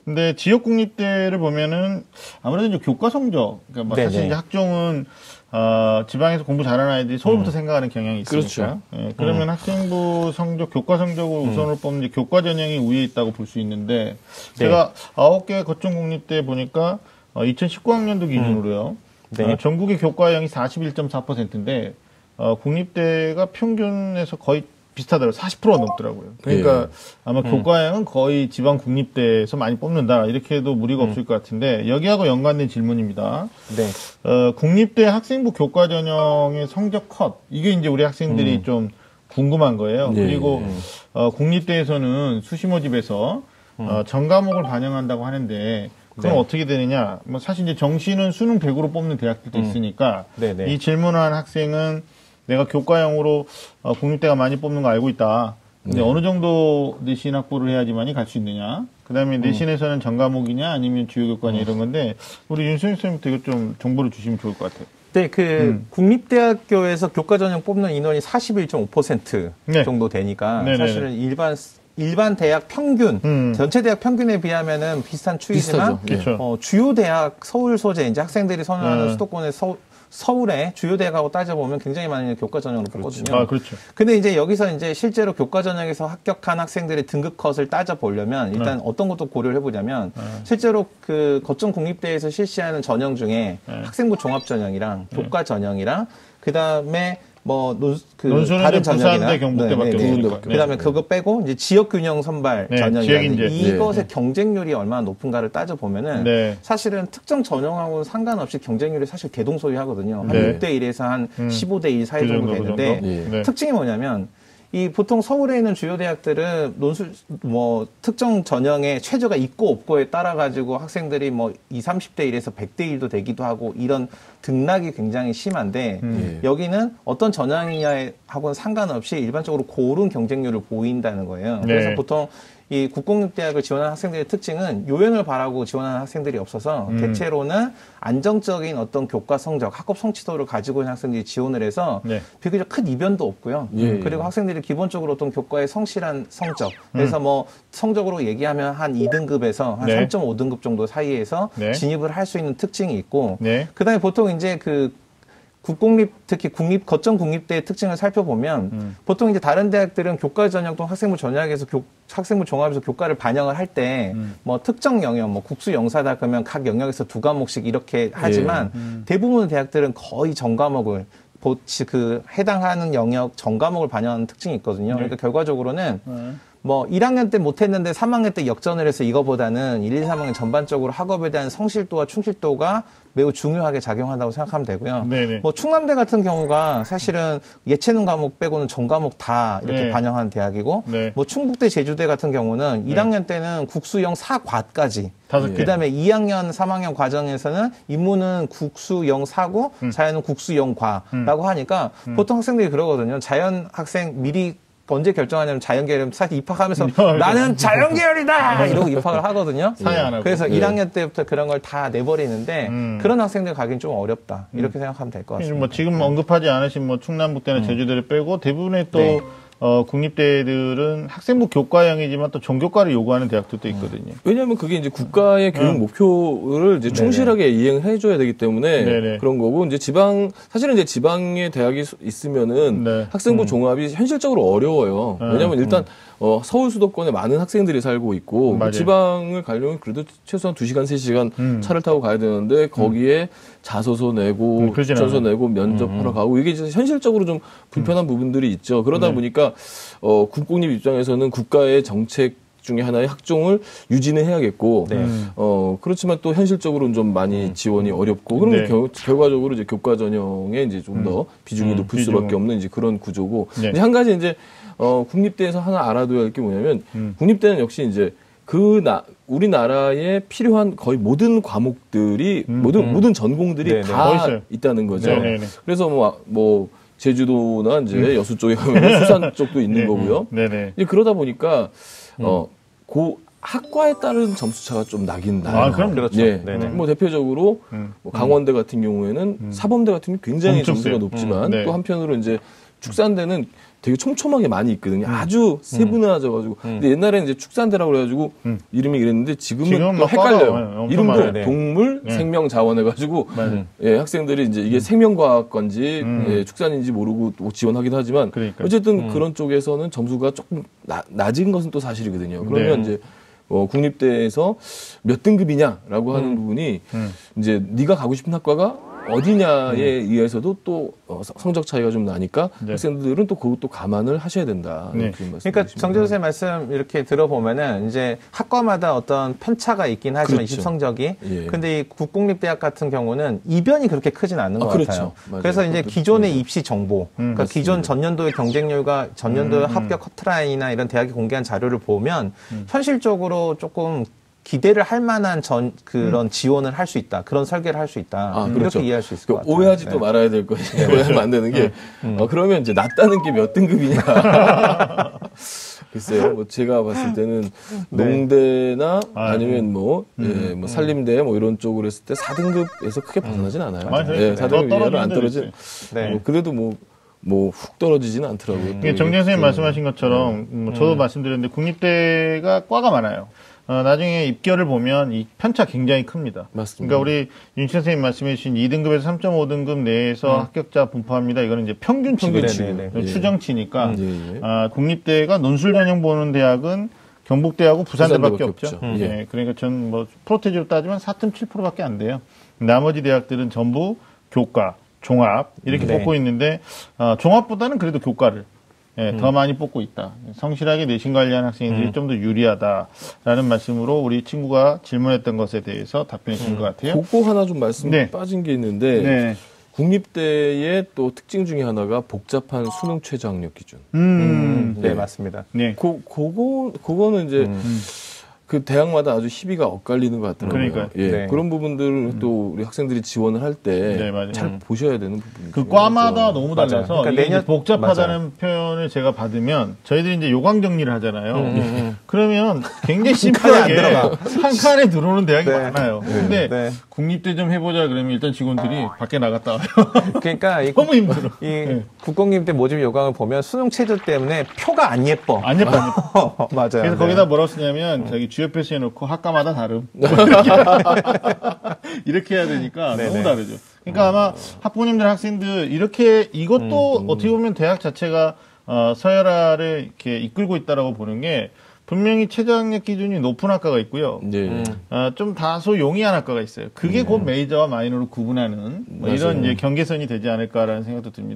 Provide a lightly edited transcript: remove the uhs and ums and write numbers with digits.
근데 지역 국립대를 보면은 아무래도 이제 교과 성적, 그러니까 뭐 사실 이제 학종은 지방에서 공부 잘하는 아이들이 서울부터 생각하는 경향이 있으니까. 그렇죠. 예, 그러면 학생부 성적, 교과 성적으로 우선으로 뽑는 이제 교과 전형이 우위에 있다고 볼 수 있는데, 제가 9개 거점 국립대 보니까 2019학년도 기준으로요. 전국의 교과형이 41.4%인데 국립대가 평균에서 거의 비슷하더라고요. 40%가 넘더라고요. 그러니까 아마 교과형은 거의 지방 국립대에서 많이 뽑는다. 이렇게 해도 무리가 없을 것 같은데 여기하고 연관된 질문입니다. 국립대 학생부 교과 전형의 성적 컷. 이게 이제 우리 학생들이 좀 궁금한 거예요. 그리고 국립대에서는 수시모집에서 전 과목을 반영한다고 하는데 그럼 어떻게 되느냐? 뭐 사실 이제 정시는 수능 100으로 뽑는 대학들도 있으니까 이 질문을 한 학생은 내가 교과형으로 국립대가 많이 뽑는 거 알고 있다. 근데 어느 정도 내신 확보를 해야지만이 갈 수 있느냐? 그다음에 내신에서는 전 과목이냐 아니면 주요 교과냐 이런 건데 우리 윤수민 선생님부터 이거 좀 정보를 주시면 좋을 것 같아요. 네, 국립대학교에서 교과 전형 뽑는 인원이 41.5% 정도 되니까 사실은 일반 대학 평균, 전체 대학 평균에 비하면은 비슷한 추이지만, 주요 대학, 서울 소재, 이제 학생들이 선호하는 수도권의 서울의 주요 대학하고 따져보면 굉장히 많은 교과 전형을 뽑거든요. 그렇죠. 근데 이제 여기서 이제 실제로 교과 전형에서 합격한 학생들의 등급 컷을 따져보려면 일단 어떤 것도 고려를 해보냐면 실제로 그 거점 국립대에서 실시하는 전형 중에 학생부 종합 전형이랑 교과 전형이랑 그 다음에 다른 전형이나 그다음에 그거 빼고 이제 지역 균형 선발 전형이라든지 이것의 경쟁률이 얼마나 높은가를 따져 보면은 사실은 특정 전형하고는 상관없이 경쟁률이 사실 대동소이하거든요. 한 6대 1에서 한 15대 1 사이 정도 되는데 특징이 뭐냐면 이 보통 서울에 있는 주요 대학들은 특정 전형에 최저가 있고 없고에 따라 가지고 학생들이 30대 1에서 100대 1도 되기도 하고 이런 등락이 굉장히 심한데 여기는 어떤 전형이냐하고는 상관없이 일반적으로 고른 경쟁률을 보인다는 거예요. 그래서 보통 이 국공립대학을 지원하는 학생들의 특징은 요연을 바라고 지원하는 학생들이 없어서 대체로는 안정적인 어떤 교과 성적, 학업 성취도를 가지고 있는 학생들이 지원을 해서 비교적 큰 이변도 없고요. 그리고 학생들이 기본적으로 어떤 교과의 성실한 성적, 그래서 성적으로 얘기하면 한 2등급에서 한 3.5등급 정도 사이에서 진입을 할 수 있는 특징이 있고, 그다음에 보통 이제 국공립, 특히 거점 국립대의 특징을 살펴보면, 보통 이제 다른 대학들은 교과 전형 또는 학생부 전형에서 학생부 종합에서 교과를 반영을 할 때, 특정 영역, 국수 영사다 그러면 각 영역에서 2과목씩 이렇게 하지만, 대부분의 대학들은 거의 전 과목을, 해당하는 영역 전 과목을 반영하는 특징이 있거든요. 그러니까 결과적으로는, 1학년 때 못했는데 3학년 때 역전을 해서 이거보다는 1, 2, 3학년 전반적으로 학업에 대한 성실도와 충실도가 매우 중요하게 작용한다고 생각하면 되고요. 충남대 같은 경우가 사실은 예체능 과목 빼고는 전 과목 다 이렇게 반영하는 대학이고, 충북대 제주대 같은 경우는 1학년 때는 국수형 4과까지, 그다음에 2학년, 3학년 과정에서는 인문은 국수형 4고, 자연은 국수형 과라고 하니까 보통 학생들이 그러거든요. 자연 학생 미리 언제 결정하냐면 자연계열 사실 입학하면서 나는 자연계열이다 이러고 입학을 하거든요. 그래서 1학년 때부터 그런 걸 다 내버리는데 그런 학생들 가긴 좀 어렵다 이렇게 생각하면 될 것 같습니다. 지금 언급하지 않으신 충남북대나 제주대를 빼고 대부분의 또 국립대들은 학생부 교과형이지만 또 전교과를 요구하는 대학들도 있거든요. 왜냐하면 그게 이제 국가의 교육 목표를 이제 충실하게 이행해줘야 되기 때문에 그런 거고, 이제 사실은 이제 지방에 대학이 있으면은 학생부 종합이 현실적으로 어려워요. 왜냐하면 일단 서울 수도권에 많은 학생들이 살고 있고, 지방을 가려면 그래도 최소한 2시간, 3시간 차를 타고 가야 되는데, 거기에 자소서 내고, 추천서 내고, 면접하러 가고, 이게 이제 현실적으로 좀 불편한 부분들이 있죠. 그러다 보니까, 국공립 입장에서는 국가의 정책 중에 하나의 학종을 유지는 해야겠고, 그렇지만 또 현실적으로는 좀 많이 지원이 어렵고, 그러면 결과적으로 이제 교과 전형에 이제 좀 더 비중이 높을 수밖에 없는 이제 그런 구조고, 근데 한 가지 이제, 국립대에서 하나 알아둬야 할 게 뭐냐면, 국립대는 역시 이제 우리나라에 필요한 거의 모든 과목들이, 모든 전공들이 다 있다는 거죠. 그래서 제주도나 이제 여수 쪽에 가면 수산 쪽도 있는 거고요. 이제 그러다 보니까, 학과에 따른 점수차가 좀 나긴 나요. 그럼 그렇죠. 대표적으로 강원대 같은 경우에는 사범대 같은 경우 굉장히 점수가 높지만 또 한편으로 이제 축산대는 되게 촘촘하게 많이 있거든요. 아주 세분화져가지고. 근데 옛날에는 이제 축산대라고 그래가지고 이름이 이랬는데 지금은 또 헷갈려요. 이름도 동물, 생명, 자원 해가지고 예, 학생들이 이제 이게 생명과학건지 예, 축산인지 모르고 또 지원하기도 하지만 어쨌든 그런 쪽에서는 점수가 조금 낮은 것은 또 사실이거든요. 그러면 이제 국립대에서 몇 등급이냐라고 하는 부분이 이제 네가 가고 싶은 학과가 어디냐에 의해서도 또 성적 차이가 좀 나니까 학생들은 또 그것도 감안을 하셔야 된다. 그러니까 정재수 선생님 말씀 이렇게 들어보면은 이제 학과마다 어떤 편차가 있긴 하지만 입시 성적이 근데 이 국공립대학 같은 경우는 이변이 그렇게 크진 않는 것 같아요. 맞아요. 그래서 이제 기존의 입시 정보, 그러니까 기존 전년도의 경쟁률과 전년도의 합격 커트라인이나 이런 대학이 공개한 자료를 보면 현실적으로 조금 기대를 할 만한 그런 지원을 할 수 있다. 그런 설계를 할 수 있다. 이렇게 이해할 수 있을 것 같아요. 오해하지도 말아야 될 것이에요. 오해하면 안 되는 게, 그러면 이제 낮다는 게 몇 등급이냐. 글쎄요, 뭐 제가 봤을 때는 농대나 아니면 뭐 산림대 뭐 이런 쪽으로 했을 때 4등급에서 크게 벗어나진 않아요. 네, 4등급 이하로 안 떨어진. 그래도 훅 떨어지지는 않더라고요. 정재 선생님 말씀하신 것처럼, 저도 말씀드렸는데, 국립대가 과가 많아요. 나중에 입결을 보면 이 편차 굉장히 큽니다. 맞습니다. 그러니까 우리 윤신 선생님 말씀해 주신 2등급에서 3.5등급 내에서 합격자 분포합니다. 이거는 이제 평균치고 추정치니까 국립대가 논술 전형 보는 대학은 경북대하고 부산대밖에 없죠. 그러니까 전 프로테지로 따지면 4.7%밖에 안 돼요. 나머지 대학들은 전부 교과, 종합 이렇게 뽑고 있는데 종합보다는 그래도 교과를 더 많이 뽑고 있다. 성실하게 내신 관리하는 학생들이 좀 더 유리하다라는 말씀으로 우리 친구가 질문했던 것에 대해서 답변해 주신 것 같아요. 그거 하나 좀 말씀 빠진 게 있는데 국립대의 또 특징 중에 하나가 복잡한 수능 최저 학력 기준. 네, 맞습니다. 그거는 이제 그 대학마다 아주 희비가 엇갈리는 것 같더라고요. 그러니까요. 그런 부분들을 또 우리 학생들이 지원을 할 때 잘 보셔야 되는 부분이죠. 그 과마다 너무 달라서 그러니까 내년 복잡하다는 표현을 제가 받으면 저희들이 이제 요강 정리를 하잖아요. 그러면 굉장히 심플하게 한 칸에 들어오는 대학이 많아요. 근데 국립대 좀 해보자 그러면 일단 직원들이 밖에 나갔다 와요. 그러니까 너무 힘들어. 이 국공립대 모집 요강을 보면 수능 최저 때문에 표가 안 예뻐. 안 예뻐. 맞아요. 그래서 거기다 뭐라고 쓰냐면 저기 주요 표시해놓고 학과마다 다름. 이렇게 해야 되니까 너무 다르죠. 그러니까 아마 학부모님들, 학생들 이렇게 이것도 어떻게 보면 대학 자체가 서열화를 이렇게 이끌고 있다라고 보는 게 분명히 최저학력 기준이 높은 학과가 있고요. 좀 다소 용이한 학과가 있어요. 그게 곧 메이저와 마이너로 구분하는 이런 이제 경계선이 되지 않을까라는 생각도 듭니다.